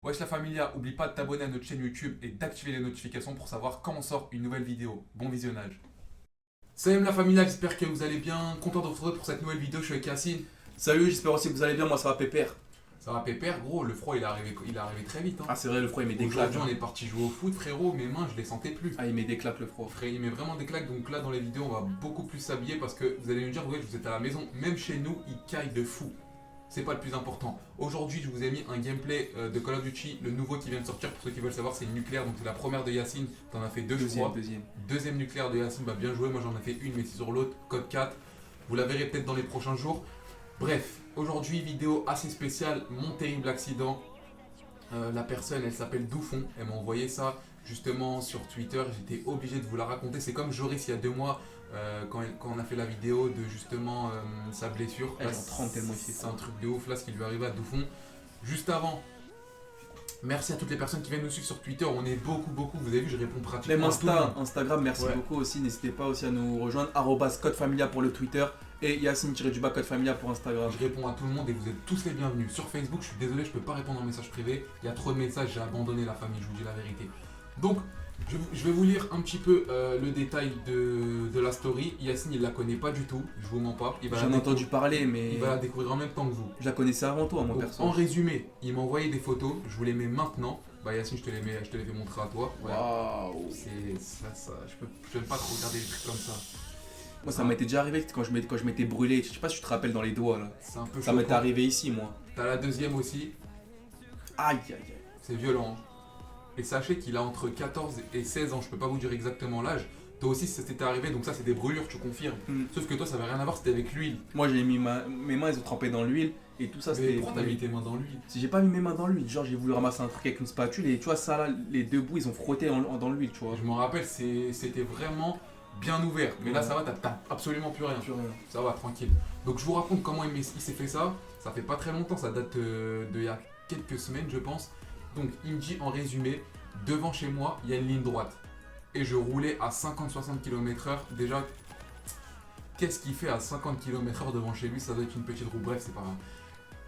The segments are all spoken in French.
Wesh la familia, oublie pas de t'abonner à notre chaîne YouTube et d'activer les notifications pour savoir quand on sort une nouvelle vidéo. Bon visionnage. Salut la familia, j'espère que vous allez bien. Content de vous retrouver pour cette nouvelle vidéo, je suis avec Yacine. Salut, j'espère aussi que vous allez bien, moi ça va pépère. Ça va pépère, gros, le froid il est arrivé très vite. Ah c'est vrai, le froid il met des claques. Aujourd'hui on est parti jouer au foot, frérot, mes mains je les sentais plus. Ah il met des claques le froid. Frère, il met vraiment des claques, donc là dans les vidéos on va beaucoup plus s'habiller parce que vous allez me dire, ouais, vous êtes à la maison, même chez nous il caille de fou. C'est pas le plus important. Aujourd'hui, je vous ai mis un gameplay de Call of Duty, le nouveau qui vient de sortir. Pour ceux qui veulent savoir, c'est une nucléaire. Donc, c'est la première de Yacine. T'en as fait deux, je crois. Deuxième nucléaire de Yacine, bah bien joué. Moi, j'en ai fait une, mais c'est sur l'autre, code 4. Vous la verrez peut-être dans les prochains jours. Bref, aujourd'hui, vidéo assez spéciale. Mon terrible accident. La personne, elle s'appelle Douffon. Elle m'a envoyé ça justement sur Twitter. J'étais obligé de vous la raconter. C'est comme Joris il y a 2 mois. Quand on a fait la vidéo de justement sa blessure. Elle en 30 tellement c'est un truc de ouf là ce qui lui arrive à Douffon. Juste avant, merci à toutes les personnes qui viennent nous suivre sur Twitter. On est beaucoup. Vous avez vu, je réponds pratiquement Même à tout le monde. Instagram, merci beaucoup aussi. N'hésitez pas aussi à nous rejoindre. @codefamilia pour le Twitter et Yacine-codefamilia pour Instagram. Je réponds à tout le monde et vous êtes tous les bienvenus. Sur Facebook, je suis désolé, je peux pas répondre en message privé. Il y a trop de messages, j'ai abandonné la famille, je vous dis la vérité. Donc, je vais vous lire un petit peu le détail de la story. Yacine, il la connaît pas du tout, je vous mens pas. J'en ai entendu parler, mais il va la découvrir en même temps que vous. je la connaissais avant toi, moi Donc, perso. en résumé, il m'a envoyé des photos, je vous les mets maintenant. Bah Yacine, je te les fais montrer à toi. Waouh. C'est ça, je peux pas trop regarder des trucs comme ça. Moi ça m'était déjà arrivé quand je m'étais brûlé. Je sais pas si tu te rappelles dans les doigts là. C'est un peu Ça choquant. m'était arrivé ici moi. T'as la deuxième aussi, Aïe aïe aïe. c'est violent. Et sachez qu'il a entre 14 et 16 ans, je peux pas vous dire exactement l'âge. Toi aussi, ça t'était arrivé, donc ça c'est des brûlures, tu confirmes. Sauf que toi, ça avait rien à voir, c'était avec l'huile. Moi j'ai mis mes mains, elles ont trempé dans l'huile et tout ça Mais c'était. pourquoi t'as mis tes mains dans l'huile? Si j'ai pas mis mes mains dans l'huile, genre j'ai voulu ramasser un truc avec une spatule et tu vois ça là, les deux bouts ils ont frotté dans l'huile, tu vois. Je me rappelle, c'était vraiment bien ouvert. Mais là, ça va, t'as absolument plus rien. Ça va, tranquille. Donc je vous raconte comment il s'est fait ça. Ça fait pas très longtemps, ça date d'il y a quelques semaines, je pense. Donc il me dit en résumé, devant chez moi, il y a une ligne droite. Et je roulais à 50-60 km/h. Déjà, qu'est-ce qu'il fait à 50 km/h devant chez lui? Ça doit être une petite roue, bref, c'est pas grave.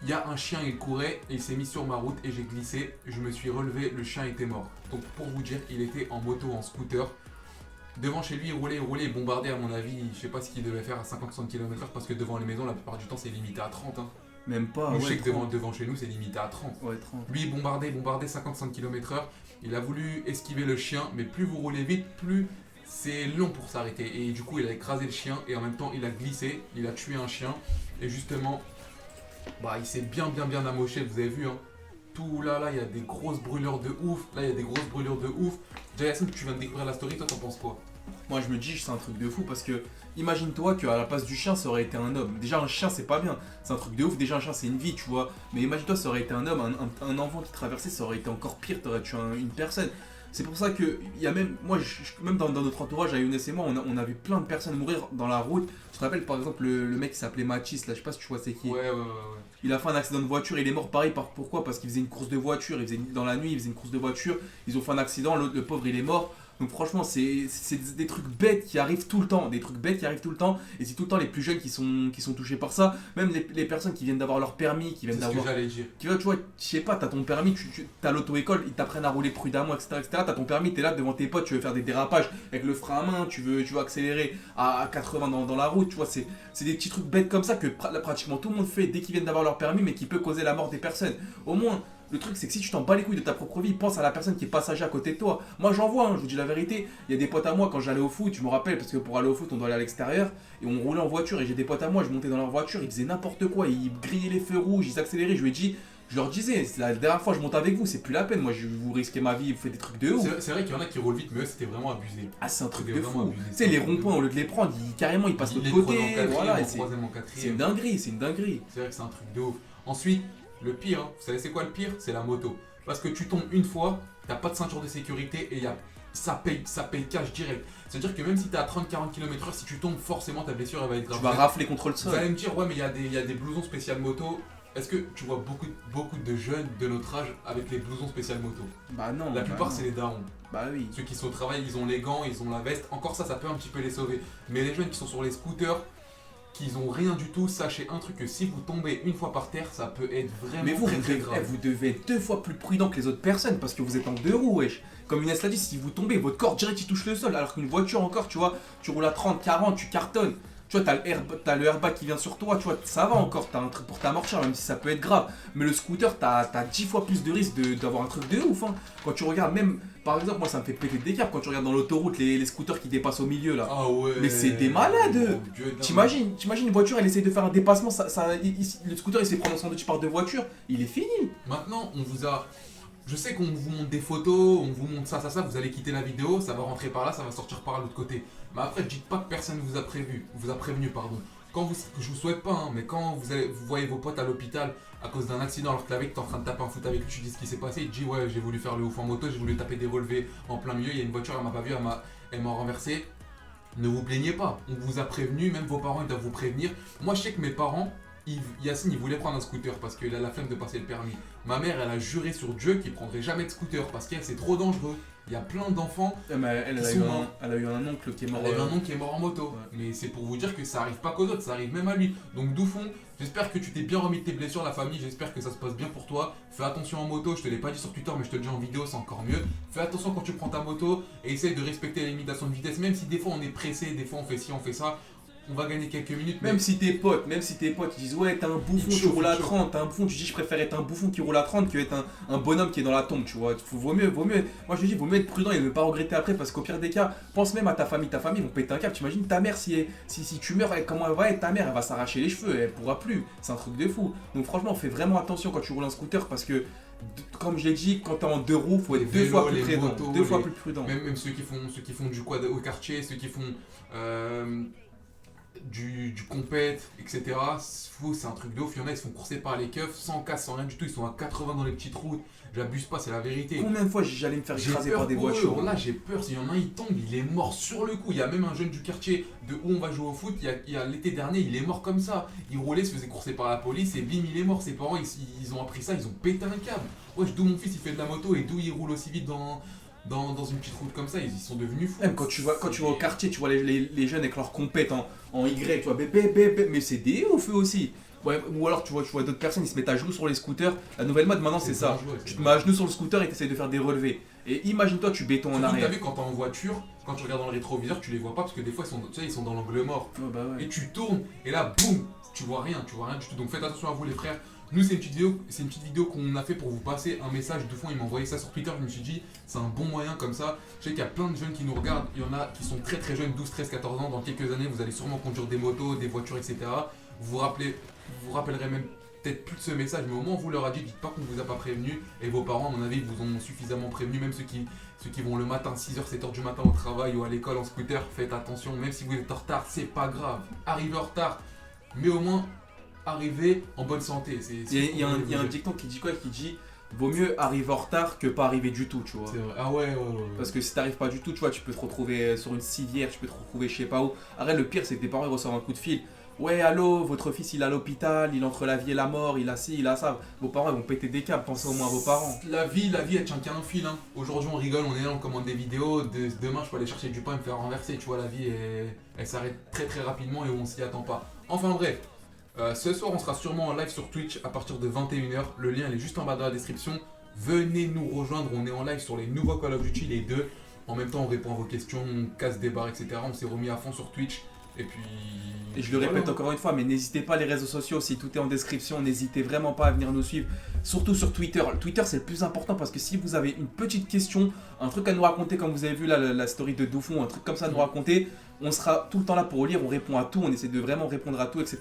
Il y a un chien, il courait, et il s'est mis sur ma route et j'ai glissé. Je me suis relevé, le chien était mort. Donc pour vous dire, il était en moto, en scooter. Devant chez lui, il roulait, il bombardait à mon avis, je sais pas ce qu'il devait faire à 50-60 km/h parce que devant les maisons, la plupart du temps, c'est limité à 30. Hein. Même pas. Nous, Ouais, je sais que 30. devant chez nous, c'est limité à 30. Ouais, 30. Lui, il bombardait 50-60 km/h. Il a voulu esquiver le chien, mais plus vous roulez vite, plus c'est long pour s'arrêter. Et du coup, il a écrasé le chien et en même temps, il a glissé, il a tué un chien. Et justement, bah, il s'est bien amoché, vous avez vu. Hein. Tout là, il y a des grosses brûlures de ouf. Là, il y a des grosses brûlures de ouf. Déjà, Yacine, tu viens de découvrir la story, toi, t'en penses quoi? Moi je me dis c'est un truc de fou parce que imagine-toi qu'à la place du chien ça aurait été un homme. Déjà un chien c'est pas bien, c'est un truc de ouf, déjà un chien c'est une vie tu vois. Mais imagine-toi ça aurait été un homme, un enfant qui traversait ça aurait été encore pire, t'aurais tué une personne. C'est pour ça que il y a même, moi même dans notre entourage à Younes et moi on a vu plein de personnes mourir dans la route. Je te rappelle par exemple le mec qui s'appelait Mathis là, je sais pas si tu vois c'est qui. Ouais. Il a fait un accident de voiture, il est mort pareil pourquoi? Parce qu'il faisait une course de voiture, dans la nuit il faisait une course de voiture, ils ont fait un accident, le pauvre il est mort. Donc franchement, c'est des trucs bêtes qui arrivent tout le temps, et c'est tout le temps les plus jeunes qui sont touchés par ça, même les personnes qui viennent d'avoir leur permis, qui viennent C'est ce que d'avoir... j'allais dire. Tu vois, je sais pas, t'as ton permis, t'as l'auto-école, ils t'apprennent à rouler prudemment, etc. T'as ton permis, t'es là devant tes potes, tu veux faire des dérapages avec le frein à main, tu veux accélérer à 80 dans la route, tu vois, c'est des petits trucs bêtes comme ça que pratiquement tout le monde fait dès qu'ils viennent d'avoir leur permis, mais qui peut causer la mort des personnes. Au moins... Le truc, c'est que si tu t'en bats les couilles de ta propre vie, pense à la personne qui est passager à côté de toi. Moi, j'en vois, hein, je vous dis la vérité. Il y a des potes à moi, quand j'allais au foot, je me rappelle, parce que pour aller au foot, on doit aller à l'extérieur, et on roulait en voiture, et j'ai des potes à moi, je montais dans leur voiture, ils faisaient n'importe quoi, ils grillaient les feux rouges, ils accéléraient, je leur disais, c'est la dernière fois que je monte avec vous, c'est plus la peine, moi, vous risquez ma vie, vous faites des trucs de ouf. C'est vrai qu'il y en a qui roulent vite, mais eux, c'était vraiment abusé. Ah, c'est un truc C'était de vraiment fou. abusé. Tu sais, les ronds-points, au lieu de les prendre, carrément, ils passent de l'autre côté. Voilà, et c'est troisième, en c'est quatrième. une dinguerie, c'est une dinguerie. C'est vrai que c'est un truc de ouf. Ensuite, le pire, hein, vous savez c'est quoi le pire? C'est la moto. Parce que tu tombes une fois, t'as pas de ceinture de sécurité et ça paye cash direct. C'est-à-dire que même si t'es à 30-40 km/h, si tu tombes, forcément ta blessure elle va être grave. Tu vas rafler contre le Vous sol. allez me dire, ouais, mais il y a des blousons spéciales moto. Est-ce que tu vois beaucoup de jeunes de notre âge avec les blousons spéciales moto? Bah non. La plupart, non. c'est les darons. Bah oui. Ceux qui sont au travail, ils ont les gants, ils ont la veste. Encore ça peut un petit peu les sauver. Mais les jeunes qui sont sur les scooters, qu'ils ont rien du tout, sachez un truc que si vous tombez une fois par terre, ça peut être vraiment Mais vous, très grave. vous devez être 2 fois plus prudent que les autres personnes parce que vous êtes en 2 roues, wesh. Comme Inès l'a dit, si vous tombez, votre corps direct il touche le sol. Alors qu'une voiture encore, tu vois, tu roules à 30, 40, tu cartonnes. Tu vois, t'as le airbag qui vient sur toi, tu vois, ça va encore, t'as un truc pour t'amortir, même si ça peut être grave. Mais le scooter, t'as 10 fois plus de risque d'avoir un truc de ouf. Hein. Quand tu regardes, même, par exemple, moi ça me fait péter des câbles quand tu regardes dans l'autoroute les scooters qui dépassent au milieu là. Ah ouais. Mais c'est des malades. T'imagines une voiture, elle essaie de faire un dépassement, le scooter il s'est prendre en sandwich par 2 voitures, il est fini. Maintenant, on vous a. Je sais qu'on vous montre des photos, on vous montre ça, vous allez quitter la vidéo, ça va rentrer par là, ça va sortir par l'autre côté. Mais après, dites pas que personne vous a prévenu, pardon. Je vous souhaite pas, hein, mais quand vous voyez vos potes à l'hôpital à cause d'un accident alors que t'es en train de taper un foot avec lui, tu dis ce qui s'est passé, il te dit ouais j'ai voulu faire le ouf en moto, j'ai voulu taper des relevés en plein milieu, il y a une voiture, elle m'a pas vu, elle m'a renversé. Ne vous plaignez pas, on vous a prévenu, même vos parents ils doivent vous prévenir. Moi je sais que mes parents, Yacine il voulait prendre un scooter parce qu'il a la flemme de passer le permis. Ma mère elle a juré sur Dieu qu'il prendrait jamais de scooter parce qu'elle c'est trop dangereux. Il y a plein d'enfants elle a eu un oncle qui est mort. Elle a eu un oncle qui est mort en moto. Ouais. Mais c'est pour vous dire que ça arrive pas qu'aux autres, ça arrive même à lui. Donc Doufon, j'espère que tu t'es bien remis de tes blessures, la famille, j'espère que ça se passe bien pour toi. Fais attention en moto, je te l'ai pas dit sur Twitter mais je te le dis en vidéo, c'est encore mieux. Fais attention quand tu prends ta moto et essaye de respecter les limitations de vitesse, même si des fois on est pressé, des fois on fait ci, on fait ça. On va gagner quelques minutes. Même si tes potes ils disent ouais t'es un bouffon qui roule à 30, t'es un bouffon, tu dis je préfère être un bouffon qui roule à 30 que être un bonhomme qui est dans la tombe, tu vois. Vaut mieux, moi je dis vaut mieux être prudent et ne pas regretter après parce qu'au pire des cas, pense même à ta famille vont péter un câble, t'imagines ta mère si tu meurs, comment elle va être ta mère, elle va s'arracher les cheveux, elle pourra plus, c'est un truc de fou. Donc franchement fais vraiment attention quand tu roules un scooter parce que comme je l'ai dit, quand t'es en 2 roues, faut être 2 fois plus prudent. 2 fois plus prudent. Même ceux qui font du quad au quartier, ceux qui font du compète, etc. C'est un truc de ouf. Il y en a, ils se font courser par les keufs, sans casse, sans rien du tout. Ils sont à 80 dans les petites routes. J'abuse pas, c'est la vérité. Combien de fois j'allais me faire écraser par des voitures? Là, j'ai peur. S'il y en a un, il tombe, il est mort sur le coup. Il y a même un jeune du quartier de où on va jouer au foot. Il y a l'été dernier, il est mort comme ça. Il roulait, se faisait courser par la police et bim, il est mort. Ses parents, ils ont appris ça, ils ont pété un câble. Wesh, d'où mon fils, il fait de la moto et d'où il roule aussi vite dans une petite route comme ça, ils sont devenus fous. Même quand tu vas au quartier, tu vois les jeunes avec leurs compètes en Y, tu vois, bébé, mais c'est des ouf eux aussi. Ouais, ou alors tu vois d'autres personnes, ils se mettent à genoux sur les scooters. La nouvelle mode maintenant c'est ça. Tu te mets à genoux sur le scooter et tu essaies de faire des relevés. Et imagine-toi, tu béton en arrière. T'as vu quand t'es en voiture, quand tu regardes dans le rétroviseur, tu les vois pas parce que des fois ils sont dans l'angle mort. Oh, bah ouais. Et tu tournes et là, boum, tu vois rien du tout. Donc faites attention à vous les frères. Nous c'est une petite vidéo qu'on a fait pour vous passer un message. De fond, il m'a envoyé ça sur Twitter, je me suis dit c'est un bon moyen comme ça. Je sais qu'il y a plein de jeunes qui nous regardent, il y en a qui sont très très jeunes, 12, 13, 14 ans. Dans quelques années, vous allez sûrement conduire des motos, des voitures, etc. Vous vous rappellerez même peut-être plus de ce message, mais au moins on vous leur a dit, dites pas qu'on vous a pas prévenu. Et vos parents, à mon avis, vous ont suffisamment prévenu, même ceux qui vont le matin, 6h, 7h du matin au travail ou à l'école en scooter, faites attention, même si vous êtes en retard, c'est pas grave. Arrivez en retard, mais au moins arriver en bonne santé. Il y a un dicton qui dit quoi? Qui dit vaut mieux arriver en retard que pas arriver du tout, tu vois. C'est vrai. Ah ouais. Parce que si t'arrives pas du tout, tu vois, tu peux te retrouver sur une civière, tu peux te retrouver je sais pas où. Arrête, le pire c'est que tes parents ils reçoivent un coup de fil. Ouais, allô, votre fils il est à l'hôpital, il est entre la vie et la mort, il a ci, il a ça. Vos parents ils vont péter des câbles, pensez au moins à vos parents. La vie elle tient qu'à un fil. Hein. Aujourd'hui on rigole, on est là, on commande des vidéos. Demain je peux aller chercher du pain et me faire renverser. Tu vois, la vie elle s'arrête très très rapidement et on s'y attend pas. Enfin bref. Ce soir, on sera sûrement en live sur Twitch à partir de 21h. Le lien il est juste en bas dans la description. Venez nous rejoindre. On est en live sur les nouveaux Call of Duty, les 2. En même temps, on répond à vos questions, on casse des barres, etc. On s'est remis à fond sur Twitch. Et puis. Et je le répète encore une fois, mais n'hésitez pas les réseaux sociaux, si tout est en description, n'hésitez vraiment pas à venir nous suivre. Surtout sur Twitter. Twitter c'est le plus important parce que si vous avez une petite question, un truc à nous raconter comme vous avez vu là, la story de Doufon, un truc comme ça à nous raconter, on sera tout le temps là pour lire, on répond à tout, on essaie de vraiment répondre à tout, etc.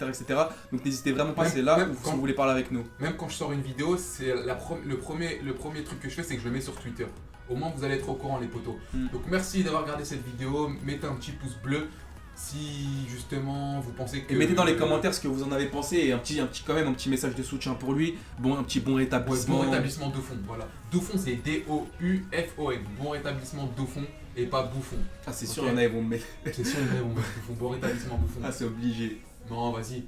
Donc n'hésitez vraiment pas, c'est là si vous voulez parler avec nous. Même quand je sors une vidéo, c'est le premier truc que je fais, c'est que je le mets sur Twitter. Au moins vous allez être au courant les potos. Donc merci d'avoir regardé cette vidéo, mettez un petit pouce bleu. Si justement vous pensez que. Et mettez dans les commentaires ce que vous en avez pensé et quand même un petit message de soutien pour lui. Un petit bon rétablissement. Ouais, bon rétablissement Doufon, voilà. Doufon c'est D-O-U-F-O-N. Bon rétablissement Doufon et pas Bouffon. Ah c'est sûr, il y en a ils vont me mettre. C'est sûr, il y en a ils vont me mettre Bouffon. Bon rétablissement Bouffon. Ah c'est obligé. Non, vas-y.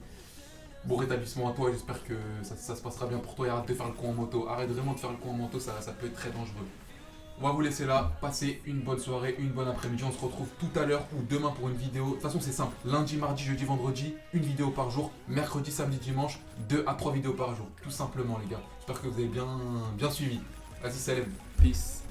Bon rétablissement à toi, j'espère que ça se passera bien pour toi et arrête de faire le con en moto. Arrête vraiment de faire le con en moto, ça peut être très dangereux. On va vous laisser là. Passez une bonne soirée, une bonne après-midi. On se retrouve tout à l'heure ou demain pour une vidéo. De toute façon, c'est simple. Lundi, mardi, jeudi, vendredi, une vidéo par jour. Mercredi, samedi, dimanche, 2 à 3 vidéos par jour. Tout simplement, les gars. J'espère que vous avez bien suivi. Vas-y, salam. Peace.